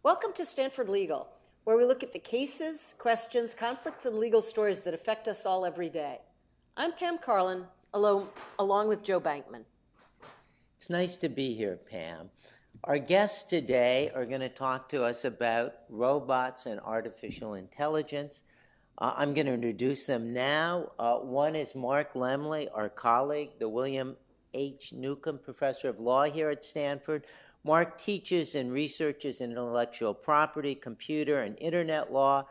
Welcome to Stanford Legal, where we look at the cases, questions, conflicts, and legal stories that affect us all every day. I'm Pam Carlin, along with Joe Bankman. It's nice to be here, Pam. Our guests today are going to talk to us about robots and artificial intelligence. I'm going to introduce them now. One is Mark Lemley, our colleague, the William H. Neukom Professor of Law here at Stanford. Mark teaches and researches in intellectual property, computer, and internet law,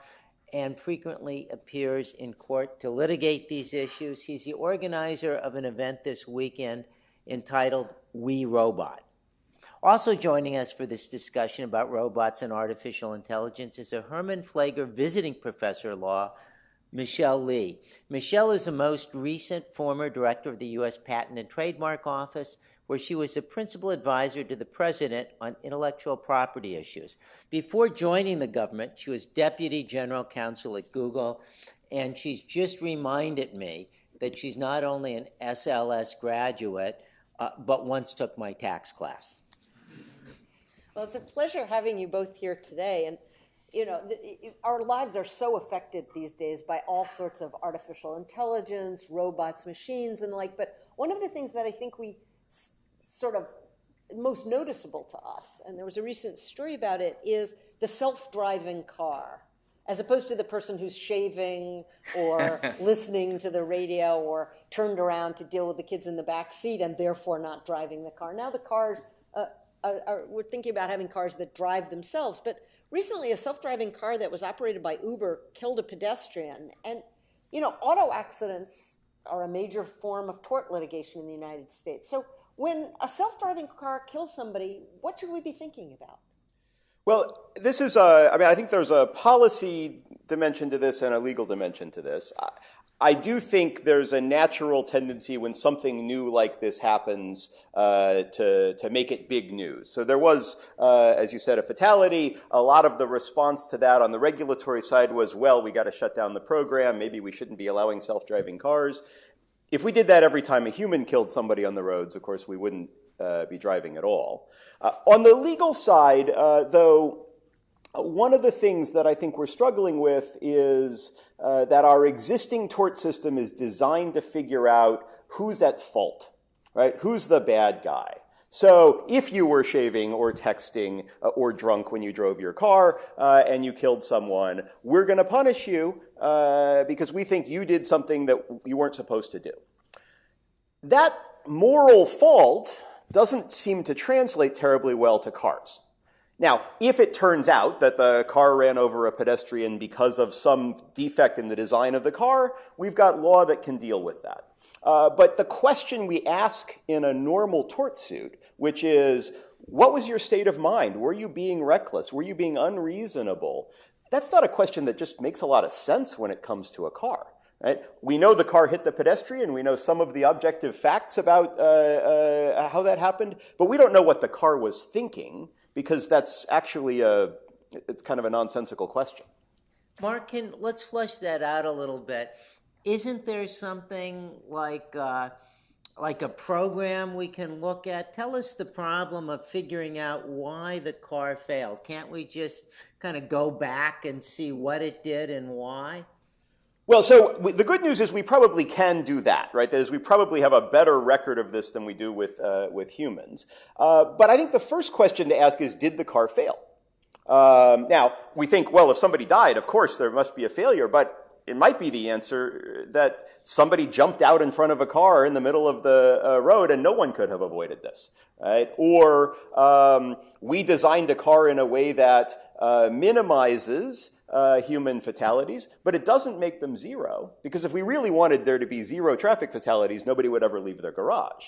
and frequently appears in court to litigate these issues. He's the organizer of an event this weekend entitled We Robot. Also joining us for this discussion about robots and artificial intelligence is a Herman Phleger visiting professor of law, Michelle Lee. Michelle is the most recent former director of the U.S. Patent and Trademark Office, where she was a principal advisor to the president on intellectual property issues. Before joining the government, she was Deputy General Counsel at Google, and she's just reminded me that she's not only an SLS graduate, but once took my tax class. Well, it's a pleasure having you both here today. And, you know, our lives are so affected these days by all sorts of artificial intelligence, robots, machines, and like. But one of the things that I think we sort of most noticeable to us, and there was a recent story about it, is the self-driving car, as opposed to the person who's shaving or listening to the radio or turned around to deal with the kids in the back seat and therefore not driving the car. Now the cars, we're thinking about having cars that drive themselves, but recently a self-driving car that was operated by Uber killed a pedestrian. And, you know, auto accidents are a major form of tort litigation in the United States. So when a self-driving car kills somebody, what should we be thinking about? Well, this is I think there's a policy dimension to this and a legal dimension to this. I do think there's a natural tendency when something new like this happens to make it big news. So there was, as you said, a fatality. A lot of the response to that on the regulatory side was, well, we got to shut down the program. Maybe we shouldn't be allowing self-driving cars. If we did that every time a human killed somebody on the roads, of course, we wouldn't be driving at all. On the legal side, though, one of the things that I think we're struggling with is that our existing tort system is designed to figure out who's at fault, right? Who's the bad guy? So if you were shaving or texting or drunk when you drove your car and you killed someone, we're going to punish you because we think you did something that you weren't supposed to do. That moral fault doesn't seem to translate terribly well to cars. Now, if it turns out that the car ran over a pedestrian because of some defect in the design of the car, we've got law that can deal with that. But the question we ask in a normal tort suit, which is, what was your state of mind? Were you being reckless? Were you being unreasonable? That's not a question that just makes a lot of sense when it comes to a car. Right? We know the car hit the pedestrian. We know some of the objective facts about how that happened, but we don't know what the car was thinking, because that's actually it's kind of a nonsensical question. Mark, let's flesh that out a little bit. Isn't there something like a program we can look at? Tell us the problem of figuring out why the car failed. Can't we just kind of go back and see what it did and why? Well, so the good news is we probably can do that, right? That is, we probably have a better record of this than we do with humans. But I think the first question to ask is, did the car fail? Now, we think, well, if somebody died, of course, there must be a failure, but it might be the answer that somebody jumped out in front of a car in the middle of the road and no one could have avoided this, right? Or we designed a car in a way that minimizes human fatalities, but it doesn't make them zero, because if we really wanted there to be zero traffic fatalities, nobody would ever leave their garage.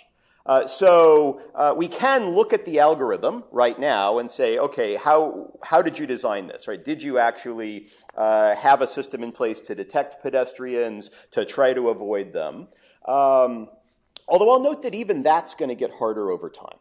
So we can look at the algorithm right now and say, okay, how did you design this, right? Did you actually have a system in place to detect pedestrians, to try to avoid them? Although I'll note that even that's going to get harder over time.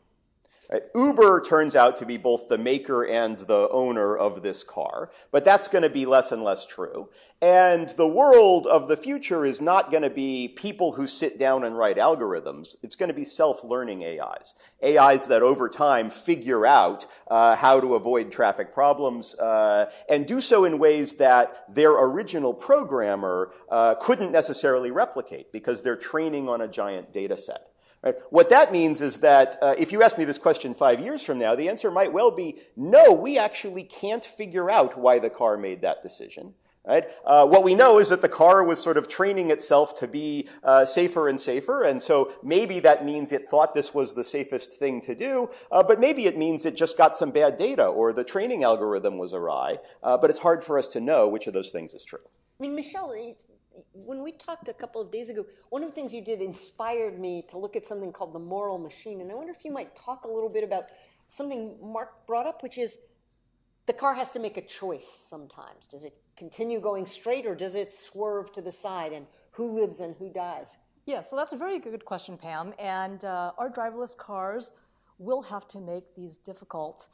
Right? Uber turns out to be both the maker and the owner of this car, but that's going to be less and less true. And the world of the future is not going to be people who sit down and write algorithms. It's going to be self-learning AIs. AIs that over time figure out how to avoid traffic problems and do so in ways that their original programmer couldn't necessarily replicate because they're training on a giant data set. Right? What that means is that if you ask me this question 5 years from now, the answer might well be, no, we actually can't figure out why the car made that decision. Right? What we know is that the car was sort of training itself to be safer and safer, and so maybe that means it thought this was the safest thing to do, but maybe it means it just got some bad data or the training algorithm was awry, but it's hard for us to know which of those things is true. I mean, Michelle, when we talked a couple of days ago, one of the things you did inspired me to look at something called the moral machine. And I wonder if you might talk a little bit about something Mark brought up, which is the car has to make a choice sometimes. Does it continue going straight or does it swerve to the side? And who lives and who dies? Yeah, so that's a very good question, Pam. And our driverless cars will have to make these difficult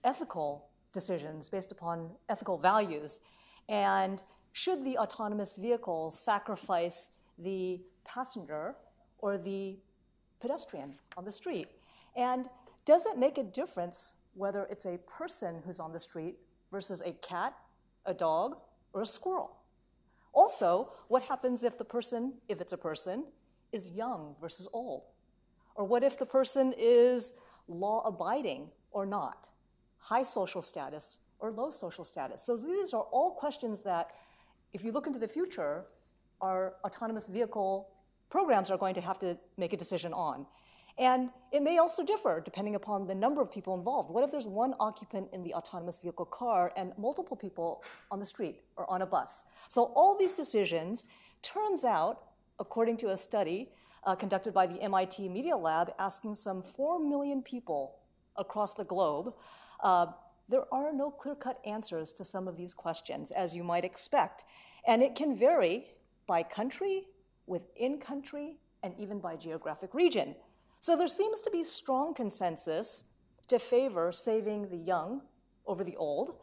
ethical decisions based upon ethical values. And should the autonomous vehicle sacrifice the passenger or the pedestrian on the street? And does it make a difference whether it's a person who's on the street versus a cat, a dog, or a squirrel? Also, what happens if the person, if it's a person, is young versus old? Or what if the person is law-abiding or not? High social status or low social status? So these are all questions that, if you look into the future, our autonomous vehicle programs are going to have to make a decision on. And it may also differ depending upon the number of people involved. What if there's one occupant in the autonomous vehicle car and multiple people on the street or on a bus? So all these decisions, turns out, according to a study conducted by the MIT Media Lab, asking some 4 million people across the globe, there are no clear-cut answers to some of these questions, as you might expect. And it can vary by country, within country, and even by geographic region. So there seems to be strong consensus to favor saving the young over the old,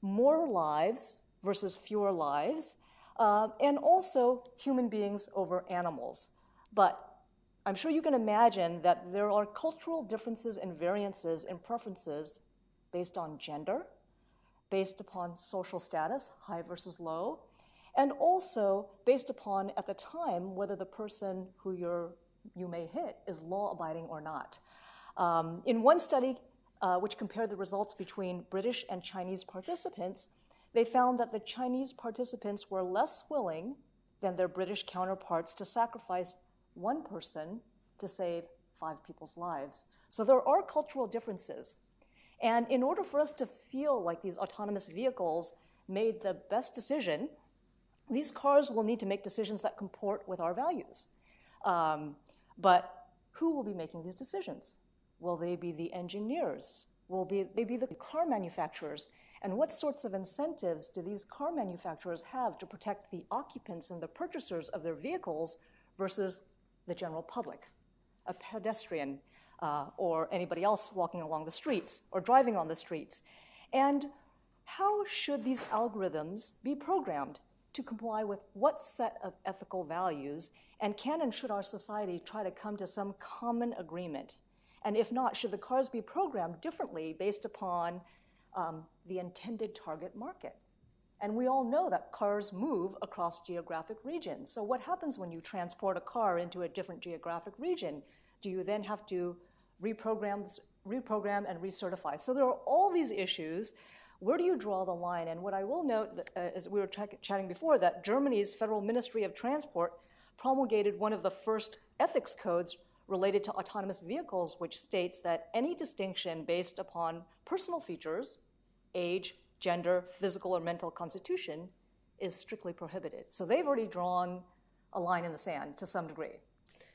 more lives versus fewer lives, and also human beings over animals. But I'm sure you can imagine that there are cultural differences and variances in preferences based on gender, based upon social status, high versus low, and also based upon, at the time, whether the person who you may hit is law-abiding or not. In one study, which compared the results between British and Chinese participants, they found that the Chinese participants were less willing than their British counterparts to sacrifice one person to save 5 people's lives. So there are cultural differences. And in order for us to feel like these autonomous vehicles made the best decision, these cars will need to make decisions that comport with our values. But who will be making these decisions? Will they be the engineers? Will they be the car manufacturers? And what sorts of incentives do these car manufacturers have to protect the occupants and the purchasers of their vehicles versus the general public, a pedestrian, or anybody else walking along the streets or driving on the streets? And how should these algorithms be programmed to comply with what set of ethical values? And can and should our society try to come to some common agreement? And if not, should the cars be programmed differently based upon the intended target market? And we all know that cars move across geographic regions. So what happens when you transport a car into a different geographic region? Do you then have to reprogram and recertify? So there are all these issues. Where do you draw the line? And what I will note, as we were chatting before, that Germany's Federal Ministry of Transport promulgated one of the first ethics codes related to autonomous vehicles, which states that any distinction based upon personal features, age, gender, physical or mental constitution, is strictly prohibited. So they've already drawn a line in the sand to some degree.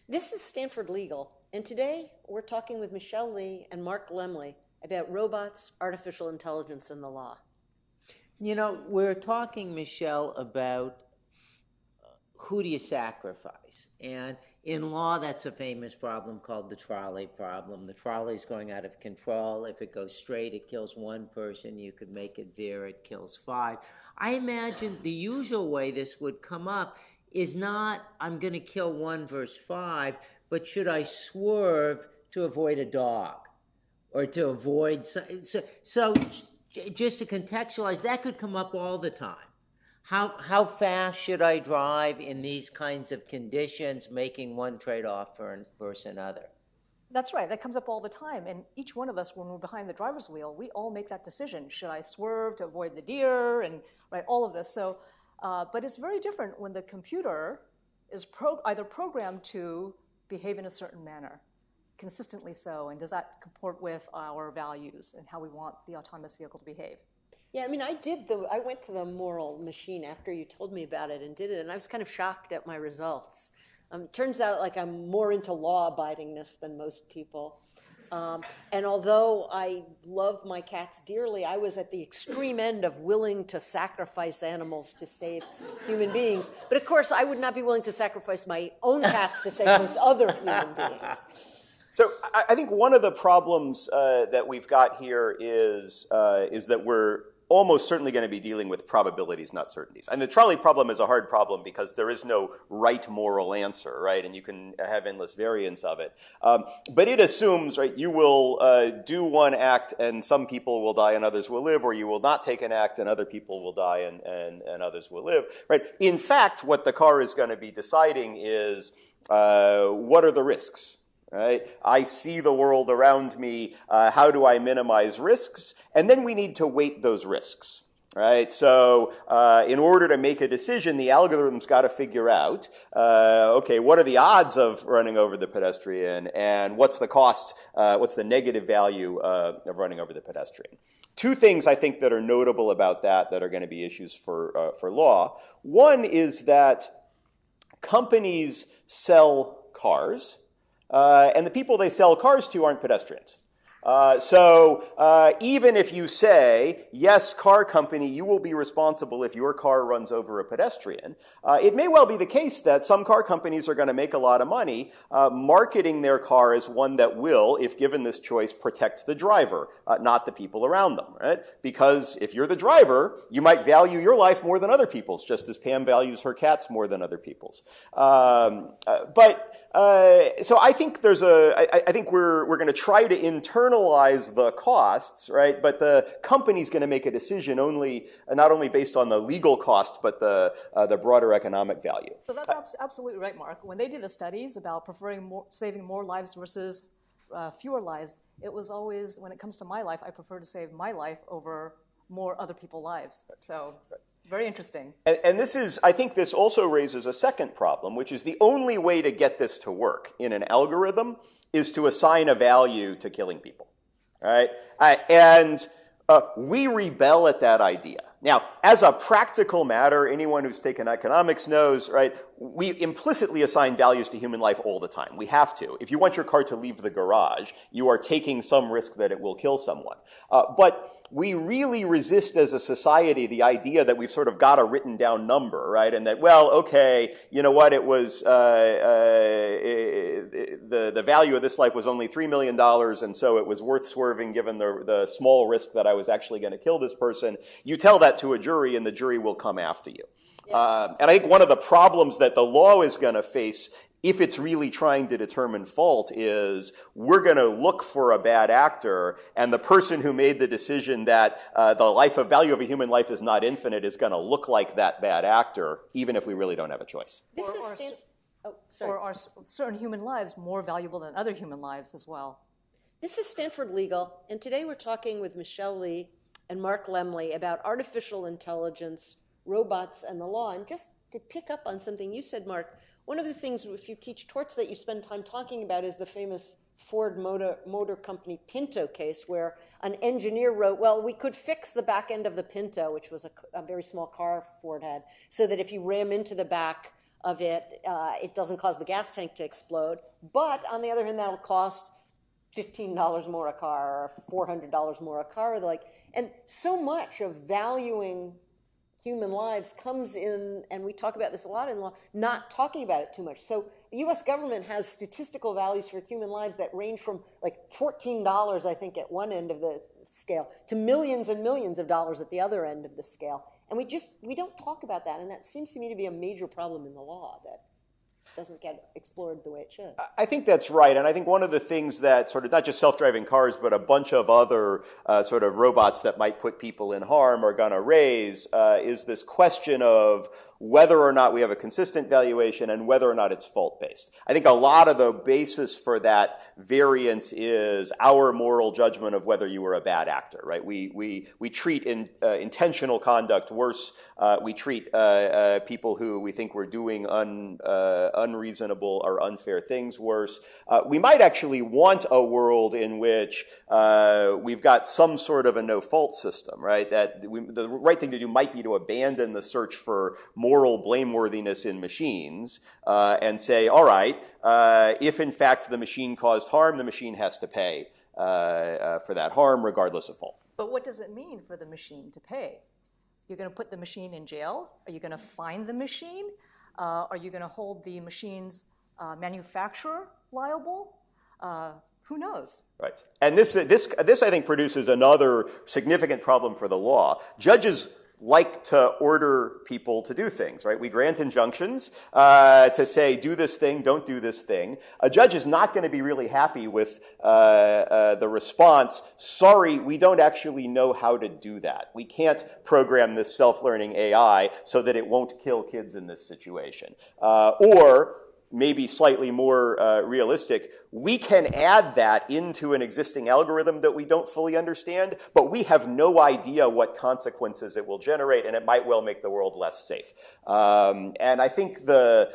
This is Stanford Legal, and today we're talking with Michelle Lee and Mark Lemley about robots, artificial intelligence, and the law. You know, we're talking, Michelle, about who do you sacrifice? And in law, that's a famous problem called the trolley problem. The trolley's going out of control. If it goes straight, it kills one person. You could make it veer, it kills 5. I imagine the usual way this would come up is not, I'm going to kill 1 versus 5, but should I swerve to avoid a dog or to avoid... So just to contextualize, that could come up all the time. How fast should I drive in these kinds of conditions, making one trade-off versus another? That's right. That comes up all the time. And each one of us, when we're behind the driver's wheel, we all make that decision. Should I swerve to avoid the deer and all of this? So, but it's very different when the computer is either programmed to behave in a certain manner, consistently so, and does that comport with our values and how we want the autonomous vehicle to behave? Yeah, I mean, I went to the moral machine after you told me about it and did it, and I was kind of shocked at my results. Turns out, like, I'm more into law-abidingness than most people. And although I love my cats dearly, I was at the extreme end of willing to sacrifice animals to save human beings. But of course, I would not be willing to sacrifice my own cats to save most other human beings. So I think one of the problems that we've got here is that we're almost certainly going to be dealing with probabilities, not certainties. And the trolley problem is a hard problem because there is no right moral answer, right? And you can have endless variants of it. But it assumes, right, you will do one act and some people will die and others will live, or you will not take an act and other people will die and others will live, right? In fact, what the car is going to be deciding is what are the risks? Right? I see the world around me. How do I minimize risks? And then we need to weight those risks. Right? So in order to make a decision, the algorithm's got to figure out, okay, what are the odds of running over the pedestrian, and what's the cost, what's the negative value of running over the pedestrian? 2 things I think that are notable about that are going to be issues for law. One is that companies sell cars. And the people they sell cars to aren't pedestrians. So even if you say, yes, car company, you will be responsible if your car runs over a pedestrian, it may well be the case that some car companies are going to make a lot of money marketing their car as one that will, if given this choice, protect the driver, not the people around them, right? Because if you're the driver, you might value your life more than other people's, just as Pam values her cats more than other people's. So I think I think we're going to try to internalize the costs, right? But the company's going to make a decision not only based on the legal cost, but the broader economic value. So that's absolutely right, Mark. When they did the studies about saving more lives versus fewer lives, it was always, when it comes to my life, I prefer to save my life over more other people's lives. So. Very interesting. And I think this also raises a second problem, which is the only way to get this to work in an algorithm is to assign a value to killing people, right? And we rebel at that idea. Now, as a practical matter, anyone who's taken economics knows, right, we implicitly assign values to human life all the time. We have to. If you want your car to leave the garage, you are taking some risk that it will kill someone. But we really resist as a society the idea that we've sort of got a written down number, right? And that, well, okay, you know what, it was, the value of this life was only $3 million, and so it was worth swerving given the small risk that I was actually going to kill this person. You tell that to a jury, and the jury will come after you. Yeah. And I think one of the problems that the law is going to face if it's really trying to determine fault is we're going to look for a bad actor, and the person who made the decision that the value of a human life is not infinite is going to look like that bad actor, even if we really don't have a choice. Or are certain human lives more valuable than other human lives as well? This is Stanford Legal, and today we're talking with Michelle Lee and Mark Lemley about artificial intelligence, robots, and the law. And just to pick up on something you said, Mark, one of the things, if you teach torts, that you spend time talking about is the famous Ford Motor Company Pinto case, where an engineer wrote, well, we could fix the back end of the Pinto, which was a very small car Ford had, so that if you ram into the back of it, it doesn't cause the gas tank to explode. But on the other hand, that'll cost $15 more a car, or $400 more a car, or the like. And so much of valuing human lives comes in, and we talk about this a lot in law, not talking about it too much. So the U.S. government has statistical values for human lives that range from like $14, I think, at one end of the scale to millions and millions of dollars at the other end of the scale. And we don't talk about that, and that seems to me to be a major problem in the law that doesn't get explored the way it should. I think that's right, and I think one of the things that sort of not just self-driving cars, but a bunch of other sort of robots that might put people in harm are going to raise is this question of whether or not we have a consistent valuation and whether or not it's fault-based. I think a lot of the basis for that variance is our moral judgment of whether you were a bad actor, right? We treat intentional conduct worse. We treat people who we think were doing unreasonable or unfair things worse. We might actually want a world in which we've got some sort of a no-fault system, right? That the right thing to do might be to abandon the search for moral blameworthiness in machines and say, all right, if in fact the machine caused harm, the machine has to pay for that harm regardless of fault. But what does it mean for the machine to pay? You're going to put the machine in jail? Are you going to fine the machine? Are you going to hold the machine's manufacturer liable? Who knows? Right. And this I think produces another significant problem for the law. Judges like to order people to do things, right? We grant injunctions to say, do this thing, don't do this thing. A judge is not going to be really happy with the response, sorry, we don't actually know how to do that. We can't program this self-learning AI so that it won't kill kids in this situation. Or maybe slightly more realistic, we can add that into an existing algorithm that we don't fully understand, but we have no idea what consequences it will generate, and it might well make the world less safe. And I think the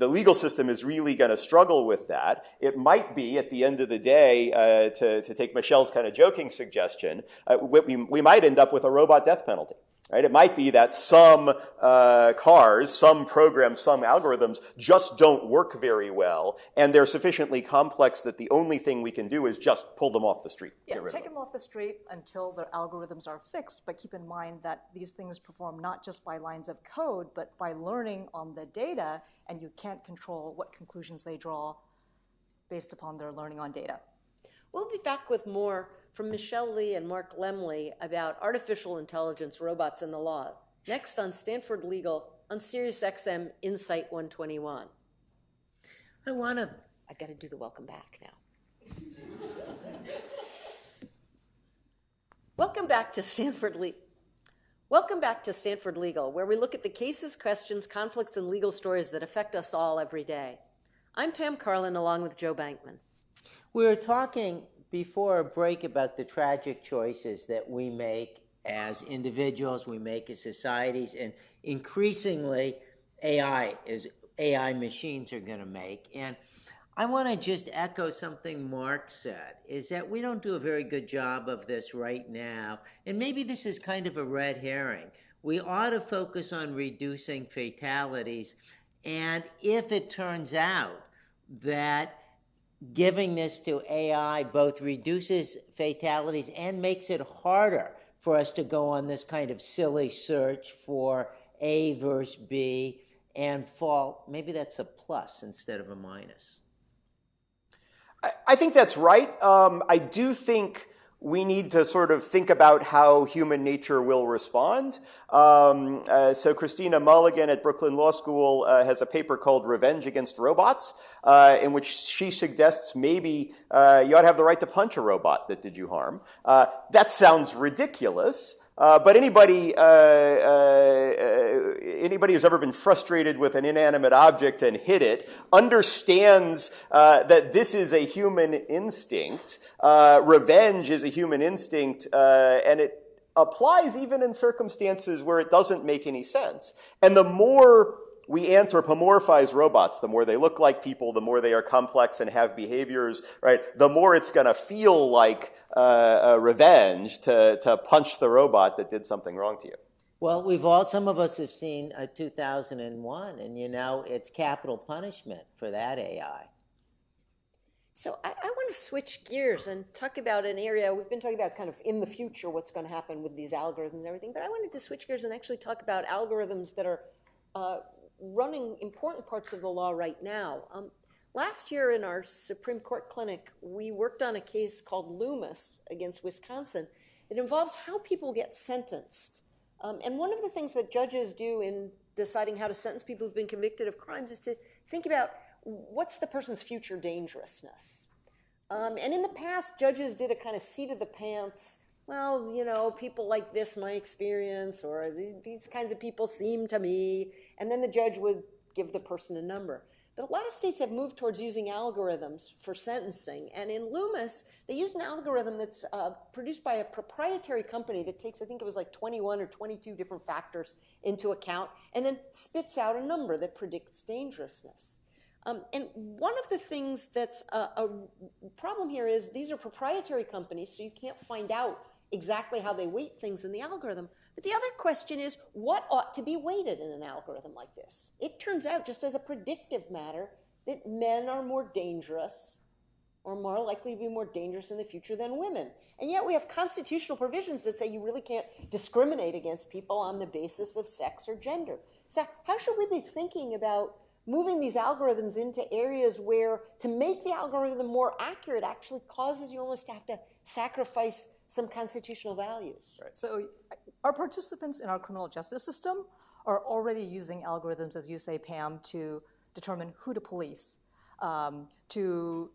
legal system is really going to struggle with that. It might be, at the end of the day, to take Michelle's kind of joking suggestion, we might end up with a robot death penalty. Right? It might be that some cars, some programs, some algorithms just don't work very well, and they're sufficiently complex that the only thing we can do is just pull them off the street. Yeah, take them off the street until their algorithms are fixed, but keep in mind that these things perform not just by lines of code, but by learning on the data, and you can't control what conclusions they draw based upon their learning on data. We'll be back with more from Michelle Lee and Mark Lemley about artificial intelligence, robots, and the law. Next on Stanford Legal on SiriusXM Insight 121. I got to do the welcome back now. Welcome back to Stanford Legal, where we look at the cases, questions, conflicts, and legal stories that affect us all every day. I'm Pam Carlin, along with Joe Bankman. We were talking before a break about the tragic choices that we make as individuals, we make as societies, and increasingly AI machines are going to make. And I want to just echo something Mark said, is that we don't do a very good job of this right now. And maybe this is kind of a red herring. We ought to focus on reducing fatalities. And if it turns out that giving this to AI both reduces fatalities and makes it harder for us to go on this kind of silly search for A versus B and fault, maybe that's a plus instead of a minus. I think that's right. I do think we need to sort of think about how human nature will respond. So Christina Mulligan at Brooklyn Law School has a paper called Revenge Against Robots, in which she suggests maybe you ought to have the right to punch a robot that did you harm. That sounds ridiculous. But anybody who's ever been frustrated with an inanimate object and hit it understands that this is a human instinct. Revenge is a human instinct, and it applies even in circumstances where it doesn't make any sense. And the more we anthropomorphize robots, the more they look like people, the more they are complex and have behaviors, right? The more it's going to feel like revenge to punch the robot that did something wrong to you. Well, some of us have seen 2001, and it's capital punishment for that AI. So I want to switch gears and talk about an area we've been talking about kind of in the future, what's going to happen with these algorithms and everything. But I wanted to switch gears and actually talk about algorithms that are running important parts of the law right now. Last year in our Supreme Court clinic, we worked on a case called Loomis against Wisconsin. It involves how people get sentenced. And one of the things that judges do in deciding how to sentence people who've been convicted of crimes is to think about what's the person's future dangerousness. And in the past, judges did a kind of seat of the pants, well, you know, people like this, my experience, or these kinds of people seem to me, and then the judge would give the person a number. But a lot of states have moved towards using algorithms for sentencing. And in Loomis, they used an algorithm that's produced by a proprietary company that takes, I think it was like 21 or 22 different factors into account, and then spits out a number that predicts dangerousness. And one of the things that's a problem here is these are proprietary companies, so you can't find out exactly how they weight things in the algorithm. But the other question is, what ought to be weighted in an algorithm like this? It turns out, just as a predictive matter, that men are more dangerous or more likely to be more dangerous in the future than women. And yet we have constitutional provisions that say you really can't discriminate against people on the basis of sex or gender. So how should we be thinking about moving these algorithms into areas where to make the algorithm more accurate actually causes you almost to have to sacrifice some constitutional values? Right. So our participants in our criminal justice system are already using algorithms, as you say, Pam, to determine who to police, to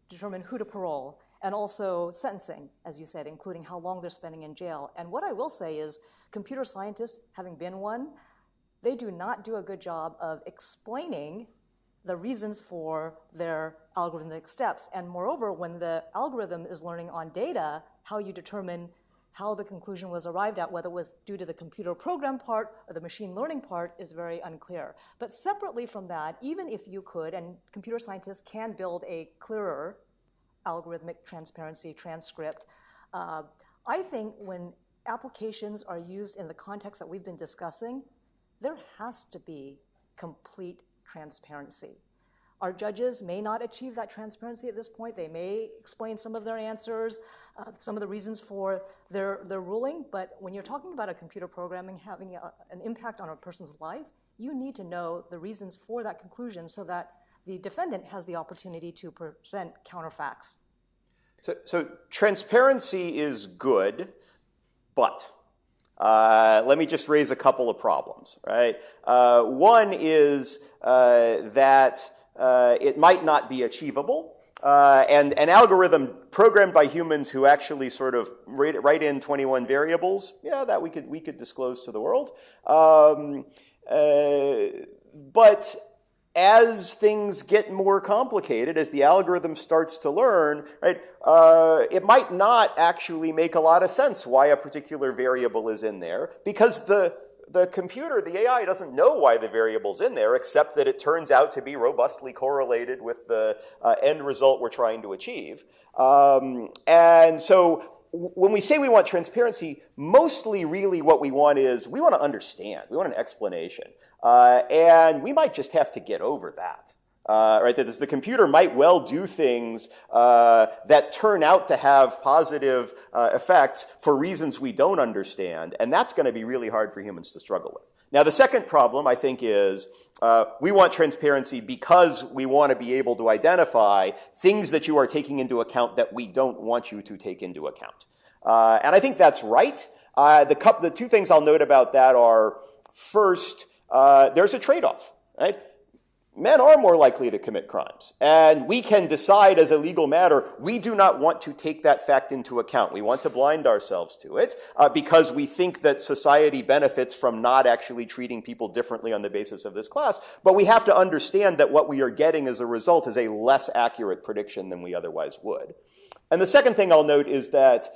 determine who to parole, and also sentencing, as you said, including how long they're spending in jail. And what I will say is computer scientists, having been one, they do not do a good job of explaining the reasons for their algorithmic steps. And moreover, when the algorithm is learning on data, how you determine how the conclusion was arrived at, whether it was due to the computer program part or the machine learning part, is very unclear. But separately from that, even if you could, and computer scientists can build a clearer algorithmic transparency transcript, I think when applications are used in the context that we've been discussing, there has to be complete transparency. Our judges may not achieve that transparency at this point. They may explain some of their answers, some of the reasons for their ruling, but when you're talking about a computer programming having an impact on a person's life, you need to know the reasons for that conclusion so that the defendant has the opportunity to present counterfacts. So transparency is good, but let me just raise a couple of problems, right? One is that it might not be achievable. And an algorithm programmed by humans who actually sort of write in 21 variables, yeah, that we could disclose to the world. But as things get more complicated, as the algorithm starts to learn, right, it might not actually make a lot of sense why a particular variable is in there, because the computer, the AI, doesn't know why the variable's in there, except that it turns out to be robustly correlated with the end result we're trying to achieve. And so when we say we want transparency, mostly really what we want is we want to understand. We want an explanation. And we might just have to get over that. Right? That the computer might well do things that turn out to have positive effects for reasons we don't understand, and that's going to be really hard for humans to struggle with. Now, the second problem, I think, is we want transparency because we want to be able to identify things that you are taking into account that we don't want you to take into account. And I think that's right. The two things I'll note about that are, first, there's a trade-off, right? Men are more likely to commit crimes. And we can decide as a legal matter, we do not want to take that fact into account. We want to blind ourselves to it because we think that society benefits from not actually treating people differently on the basis of this class. But we have to understand that what we are getting as a result is a less accurate prediction than we otherwise would. And the second thing I'll note is that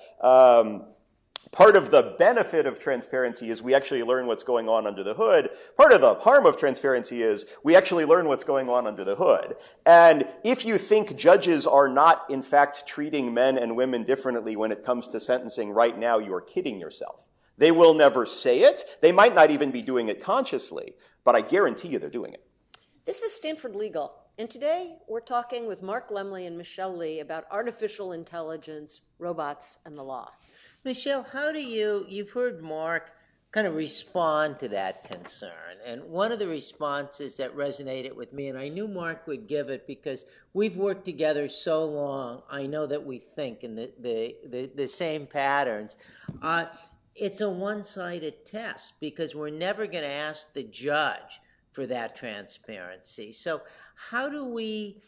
part of the benefit of transparency is we actually learn what's going on under the hood. Part of the harm of transparency is we actually learn what's going on under the hood. And if you think judges are not, in fact, treating men and women differently when it comes to sentencing right now, you are kidding yourself. They will never say it. They might not even be doing it consciously, but I guarantee you they're doing it. This is Stanford Legal. And today we're talking with Mark Lemley and Michelle Lee about artificial intelligence, robots, and the law. Michelle, how do you've heard Mark kind of respond to that concern. And one of the responses that resonated with me, and I knew Mark would give it because we've worked together so long, I know that we think in the same patterns. It's a one-sided test because we're never going to ask the judge for that transparency. So how do we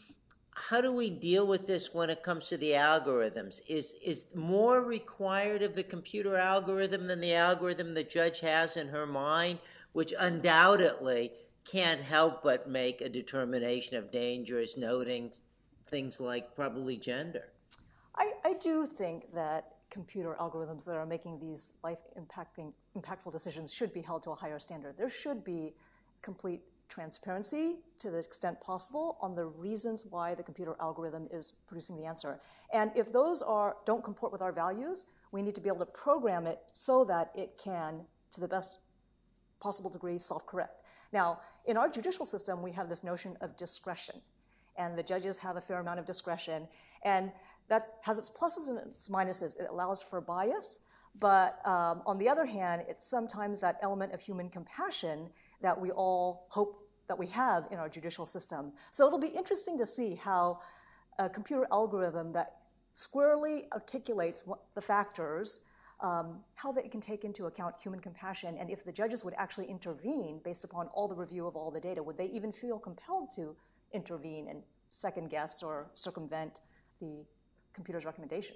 deal with this when it comes to the algorithms? Is more required of the computer algorithm than the algorithm the judge has in her mind, which undoubtedly can't help but make a determination of dangerous, noting things like probably gender? I do think that computer algorithms that are making these life-impactful decisions should be held to a higher standard. There should be complete transparency to the extent possible on the reasons why the computer algorithm is producing the answer. And if those don't comport with our values, we need to be able to program it so that it can, to the best possible degree, self-correct. Now, in our judicial system, we have this notion of discretion, and the judges have a fair amount of discretion, and that has its pluses and its minuses. It allows for bias, but on the other hand, it's sometimes that element of human compassion that we all hope that we have in our judicial system. So it'll be interesting to see how a computer algorithm that squarely articulates the factors, how they can take into account human compassion, and if the judges would actually intervene based upon all the review of all the data, would they even feel compelled to intervene and second guess or circumvent the computer's recommendation?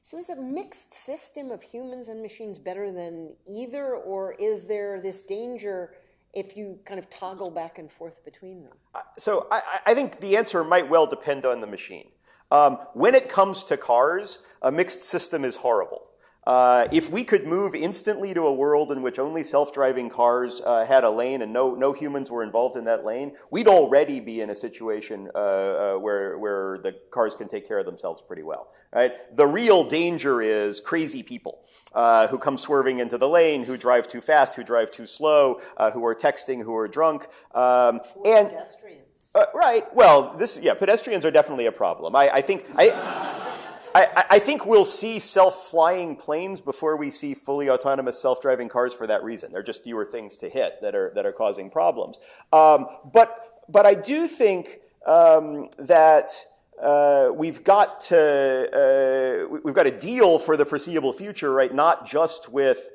So is a mixed system of humans and machines better than either, or is there this danger if you kind of toggle back and forth between them? So I think the answer might well depend on the machine. When it comes to cars, a mixed system is horrible. If we could move instantly to a world in which only self-driving cars had a lane and no humans were involved in that lane, we'd already be in a situation where the cars can take care of themselves pretty well. Right? The real danger is crazy people who come swerving into the lane, who drive too fast, who drive too slow, who are texting, who are drunk, and pedestrians. Right. Well, pedestrians are definitely a problem. I think we'll see self-flying planes before we see fully autonomous self-driving cars for that reason. There are just fewer things to hit that are causing problems. But I do think that we've got to deal for the foreseeable future, right? Not just with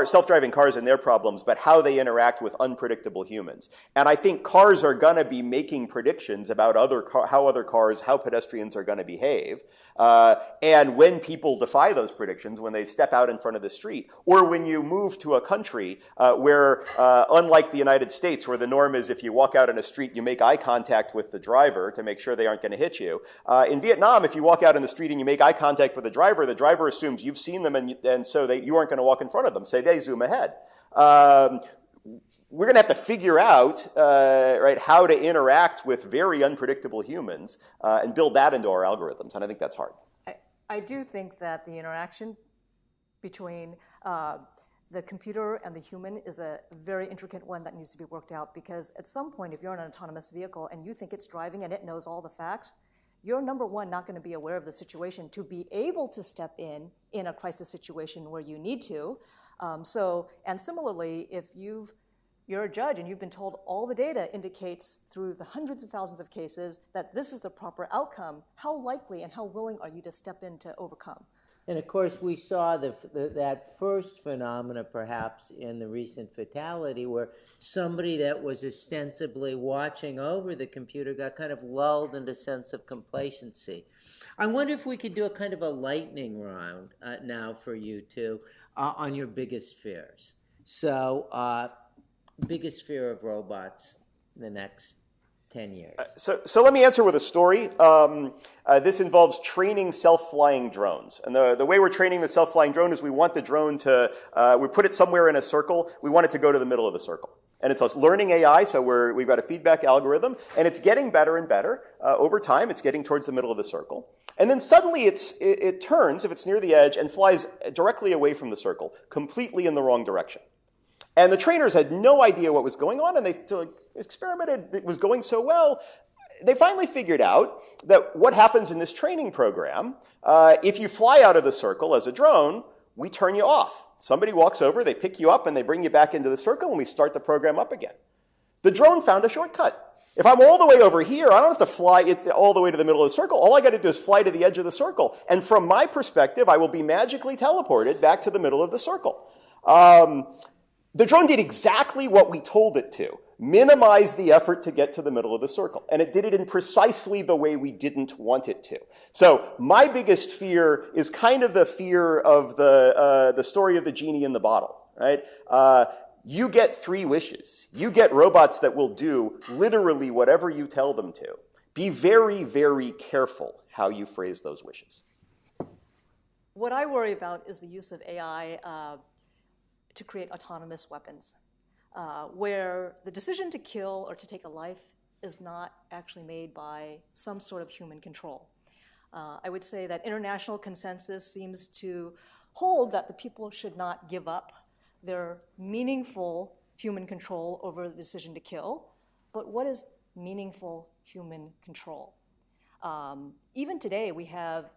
self-driving cars and their problems, but how they interact with unpredictable humans. And I think cars are going to be making predictions about how pedestrians are going to behave. And when people defy those predictions, when they step out in front of the street, or when you move to a country where, unlike the United States, where the norm is if you walk out in a street, you make eye contact with the driver to make sure they aren't going to hit you. In Vietnam, if you walk out in the street and you make eye contact with the driver assumes you've seen them, and so you aren't going to walk in front of them. So they zoom ahead. We're going to have to figure out how to interact with very unpredictable humans and build that into our algorithms, and I think that's hard. I do think that the interaction between the computer and the human is a very intricate one that needs to be worked out, because at some point, if you're in an autonomous vehicle and you think it's driving and it knows all the facts, you're, number one, not going to be aware of the situation to be able to step in a crisis situation where you need to. And similarly, if you're a judge and you've been told all the data indicates through the hundreds of thousands of cases that this is the proper outcome, how likely and how willing are you to step in to overcome? And of course, we saw that first phenomena perhaps in the recent fatality where somebody that was ostensibly watching over the computer got kind of lulled into a sense of complacency. I wonder if we could do a kind of a lightning round now for you two on your biggest fears. So, biggest fear of robots in the next 10 years. So let me answer with a story. This involves training self-flying drones. And the way we're training the self-flying drone is we want the drone we put it somewhere in a circle. We want it to go to the middle of the circle. And it's a learning AI, so we've got a feedback algorithm, and it's getting better and better. Over time, it's getting towards the middle of the circle. And then suddenly it turns, if it's near the edge, and flies directly away from the circle, completely in the wrong direction. And the trainers had no idea what was going on, and they experimented. It was going so well. They finally figured out that what happens in this training program, if you fly out of the circle as a drone, we turn you off. Somebody walks over, they pick you up, and they bring you back into the circle, and we start the program up again. The drone found a shortcut. If I'm all the way over here, I don't have to fly all the way to the middle of the circle. All I got to do is fly to the edge of the circle. And from my perspective, I will be magically teleported back to the middle of the circle. The drone did exactly what we told it to. Minimize the effort to get to the middle of the circle. And it did it in precisely the way we didn't want it to. So my biggest fear is kind of the fear of the story of the genie in the bottle, right? You get 3 wishes. You get robots that will do literally whatever you tell them to. Be very, very careful how you phrase those wishes. What I worry about is the use of AI to create autonomous weapons, where the decision to kill or to take a life is not actually made by some sort of human control. I would say that international consensus seems to hold that the people should not give up their meaningful human control over the decision to kill. But what is meaningful human control? Even today, we have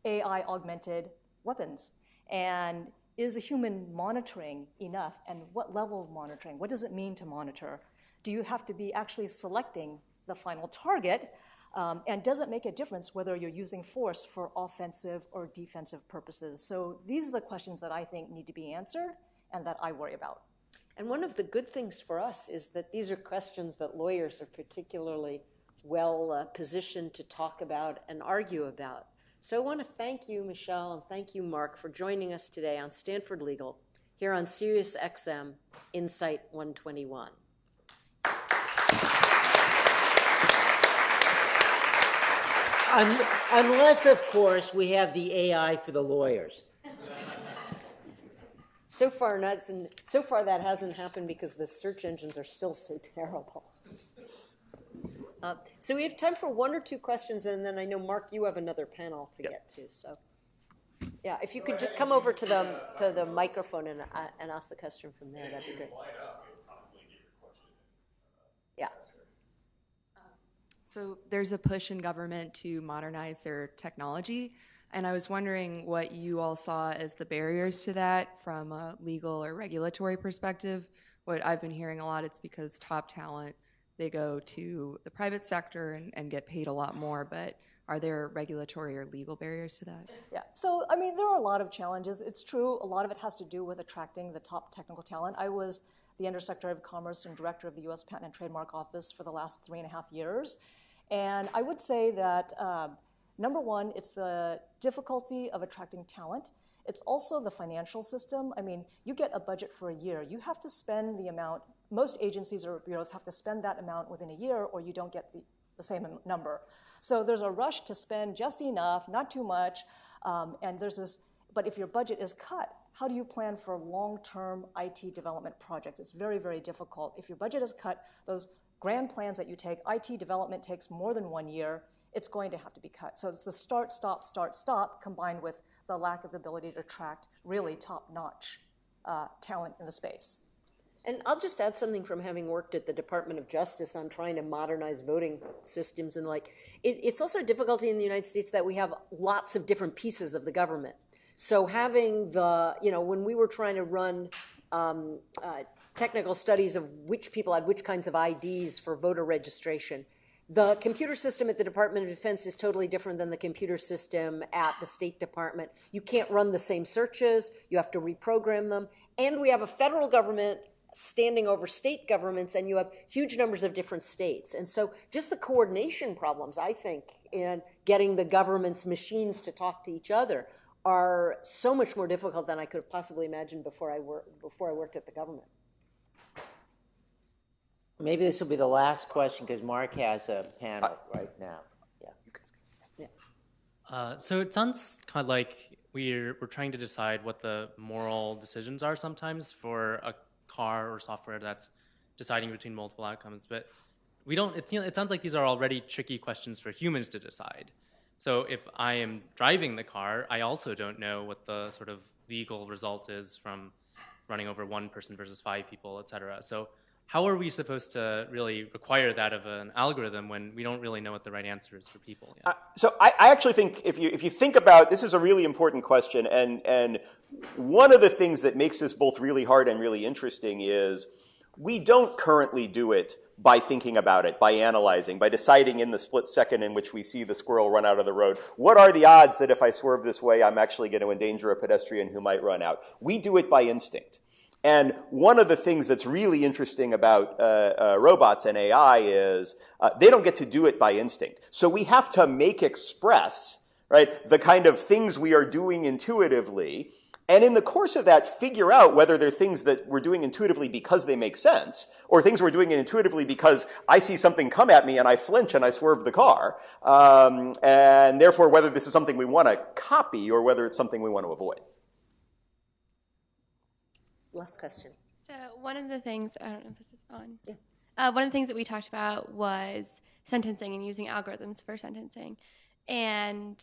AI-augmented weapons. And is a human monitoring enough? And what level of monitoring? What does it mean to monitor? Do you have to be actually selecting the final target? And does it make a difference whether you're using force for offensive or defensive purposes? So these are the questions that I think need to be answered and that I worry about. And one of the good things for us is that these are questions that lawyers are particularly well positioned to talk about and argue about. So I want to thank you, Michelle, and thank you, Mark, for joining us today on Stanford Legal here on SiriusXM Insight 121. Unless, of course, we have the AI for the lawyers. So far that hasn't happened because the search engines are still so terrible. So we have time for 1 or 2 questions, and then I know, Mark, you have another panel to get to. So, yeah, if you could just come over to the microphone and ask the question from there, that'd be great. Yeah. So there's a push in government to modernize their technology, and I was wondering what you all saw as the barriers to that from a legal or regulatory perspective. What I've been hearing a lot, it's because top talent, they go to the private sector and get paid a lot more, but are there regulatory or legal barriers to that? Yeah, so I mean, there are a lot of challenges. It's true, a lot of it has to do with attracting the top technical talent. I was the Undersecretary of Commerce and Director of the U.S. Patent and Trademark Office for the last 3.5 years. And I would say that, number one, it's the difficulty of attracting talent. It's also the financial system. I mean, you get a budget for a year. You have to spend the amount, most agencies or bureaus have to spend that amount within a year or you don't get the same number. So there's a rush to spend just enough, not too much, and there's this, but if your budget is cut, how do you plan for long-term IT development projects? It's very, very difficult. If your budget is cut, those grand plans that you take, IT development takes more than 1 year, it's going to have to be cut. So it's a start, stop, combined with the lack of ability to attract really top-notch talent in the space. And I'll just add something from having worked at the Department of Justice on trying to modernize voting systems and like, it's also a difficulty in the United States that we have lots of different pieces of the government. So having the, when we were trying to run technical studies of which people had which kinds of IDs for voter registration, the computer system at the Department of Defense is totally different than the computer system at the State Department. You can't run the same searches. You have to reprogram them. And we have a federal government standing over state governments, and you have huge numbers of different states. And so just the coordination problems, I think, in getting the government's machines to talk to each other are so much more difficult than I could have possibly imagined before I worked at the government. Maybe this will be the last question because Mark has a panel right now. Yeah. So it sounds kind of like we're trying to decide what the moral decisions are sometimes for a car or software that's deciding between multiple outcomes, but we don't. It sounds like these are already tricky questions for humans to decide. So if I am driving the car, I also don't know what the sort of legal result is from running over one person versus 5 people, et cetera. So how are we supposed to really require that of an algorithm when we don't really know what the right answer is for people yet? So I actually think if you think about, this is a really important question, and one of the things that makes this both really hard and really interesting is we don't currently do it by thinking about it, by analyzing, by deciding in the split second in which we see the squirrel run out of the road, what are the odds that if I swerve this way, I'm actually going to endanger a pedestrian who might run out? We do it by instinct. And one of the things that's really interesting about robots and AI is they don't get to do it by instinct. So we have to make express, right, the kind of things we are doing intuitively, and in the course of that, figure out whether they're things that we're doing intuitively because they make sense, or things we're doing intuitively because I see something come at me and I flinch and I swerve the car, and therefore whether this is something we want to copy or whether it's something we want to avoid. Last question. So one of the things, I don't know if this is on. Yeah. One of the things that we talked about was sentencing and using algorithms for sentencing. And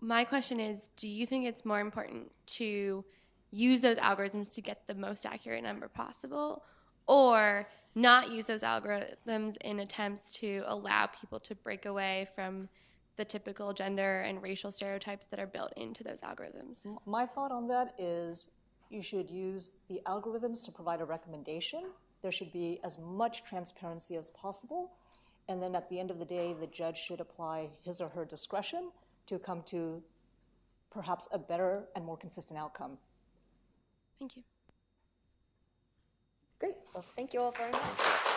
my question is, do you think it's more important to use those algorithms to get the most accurate number possible, or not use those algorithms in attempts to allow people to break away from the typical gender and racial stereotypes that are built into those algorithms? My thought on that is you should use the algorithms to provide a recommendation. There should be as much transparency as possible. And then at the end of the day, the judge should apply his or her discretion to come to perhaps a better and more consistent outcome. Thank you. Great. Well, thank you all very much.